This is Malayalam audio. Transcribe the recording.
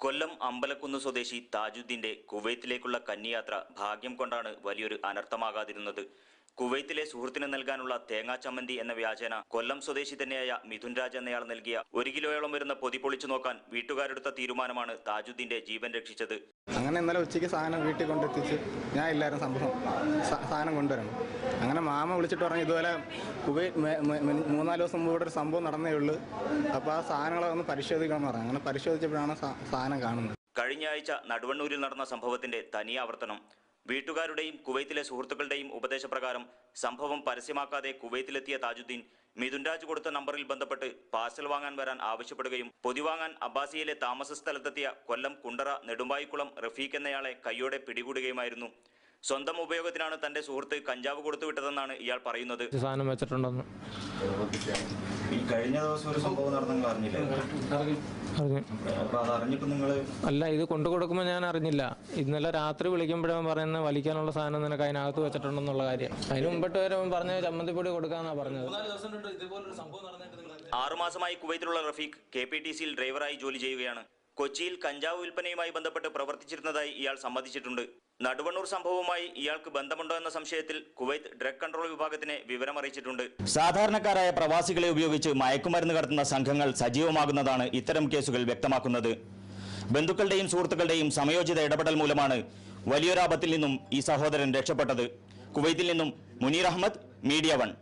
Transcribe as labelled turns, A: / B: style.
A: കൊല്ലം അമ്പലക്കുന്ന് സ്വദേശി താജുദ്ദീന്റെ കുവൈത്തിലേക്കുള്ള കന്നിയാത്ര ഭാഗ്യം കൊണ്ടാണ് വലിയൊരു അനർത്ഥമാകാതിരുന്നത്. കുവൈത്തിലെ സുഹൃത്തിന് നൽകാനുള്ള തേങ്ങാ ചമ്മന്തി എന്ന വ്യാജേന കൊല്ലം സ്വദേശി തന്നെയായ മിഥുൻ രാജ് എന്നയാൾ നൽകിയ 1 കിലോയോളം വരുന്ന പൊതി പൊളിച്ചു നോക്കാൻ വീട്ടുകാരെടുത്ത തീരുമാനമാണ് താജുദ്ദീന്റെ ജീവൻ രക്ഷിച്ചത്.
B: അങ്ങനെ ഇന്നലെ ഉച്ചയ്ക്ക് സാധനം വീട്ടിൽ കൊണ്ടെത്തിച്ച് ഞാൻ എല്ലാവരും സംഭവം സാധനം കൊണ്ടുവരണം. അങ്ങനെ മാമ വിളിച്ചിട്ട് പറഞ്ഞു ഇതുപോലെ കുവൈറ്റ് 3-4 ദിവസം മുമ്പ് ഇവിടെ ഒരു സംഭവം നടന്നേ ഉള്ളൂ, അപ്പോൾ ആ സാധനങ്ങളെ ഒന്ന് പരിശോധിക്കണമെന്ന് പറഞ്ഞു. അങ്ങനെ പരിശോധിച്ചപ്പോഴാണ് സാധനം കാണുന്നത്.
A: കഴിഞ്ഞ ആഴ്ച നടുവണ്ണൂരിൽ നടന്ന സംഭവത്തിന്റെ തനിയാവർത്തനം. വീട്ടുകാരുടെയും കുവൈത്തിലെ സുഹൃത്തുക്കളുടെയും ഉപദേശപ്രകാരം സംഭവം പരസ്യമാക്കാതെ കുവൈത്തിലെത്തിയ താജുദ്ദീൻ മിഥുൻ രാജ് കൊടുത്ത നമ്പറിൽ ബന്ധപ്പെട്ട് പാർസൽ വാങ്ങാൻ വരാൻ ആവശ്യപ്പെടുകയും പൊതി വാങ്ങാൻ അബ്ബാസിയയിലെ താമസ സ്ഥലത്തെത്തിയ കൊല്ലം കുണ്ടറ നെടുമ്പായിക്കുളം റഫീഖ് എന്നയാളെ കൈയോടെ പിടികൂടുകയുമായിരുന്നു. സ്വന്തം ഉപയോഗത്തിനാണ് തന്റെ സുഹൃത്ത് കഞ്ചാവ് കൊടുത്തുവിട്ടതെന്നാണ് ഇയാൾ പറയുന്നത്.
C: സാധനം വെച്ചിട്ടുണ്ടെന്ന്
A: കഴിഞ്ഞ ദിവസം ഒരു സംഭവം നടന്നെങ്കിൽ അറിഞ്ഞില്ലേ?
C: അല്ല, ഇത് കൊണ്ടു കൊടുക്കുമ്പോൾ ഞാൻ അറിഞ്ഞില്ല. ഇന്നലെ രാത്രി വിളിക്കുമ്പോഴാണ് പറയുന്നത് വലിക്കാനുള്ള സാധനം നിനക്ക് അതിനകത്ത് വെച്ചിട്ടുണ്ടെന്നുള്ള കാര്യം. അതിന് മുമ്പിട്ട് വരെ പറഞ്ഞ ചമ്മന്തിപ്പൊടി കൊടുക്കാന്നാ പറഞ്ഞത്.
A: 6 മാസമായി കുവൈത്തിലുള്ള റഫീഖ് KPTCയിൽ ഡ്രൈവറായി ജോലി ചെയ്യുകയാണ്. കൊച്ചിയിൽ കഞ്ചാവ് വിൽപ്പനയുമായി ബന്ധപ്പെട്ട് പ്രവർത്തിച്ചിരുന്നതായി ഇയാൾ സമ്മതിച്ചിട്ടുണ്ട്. നടുവണ്ണൂർ സംഭവവുമായി ഇയാൾക്ക് ബന്ധമുണ്ടോ എന്ന സംശയത്തിൽ കുവൈത്ത് ഡ്രഗ് കൺട്രോൾ വിഭാഗത്തിനെ വിവരമറിയിച്ചിട്ടുണ്ട്. സാധാരണക്കാരായ പ്രവാസികളെ ഉപയോഗിച്ച് മയക്കുമരുന്ന് കടത്തുന്ന സംഘങ്ങൾ സജീവമാകുന്നതാണ് ഇത്തരം കേസുകൾ വ്യക്തമാക്കുന്നത്. ബന്ധുക്കളുടെയും സുഹൃത്തുക്കളുടെയും സമയോചിത ഇടപെടൽ മൂലമാണ് വലിയൊരാപത്തിൽ നിന്നും ഈ സഹോദരൻ രക്ഷപ്പെട്ടത്. കുവൈത്തിൽ നിന്നും മുനീർ അഹമ്മദ്, മീഡിയ 1.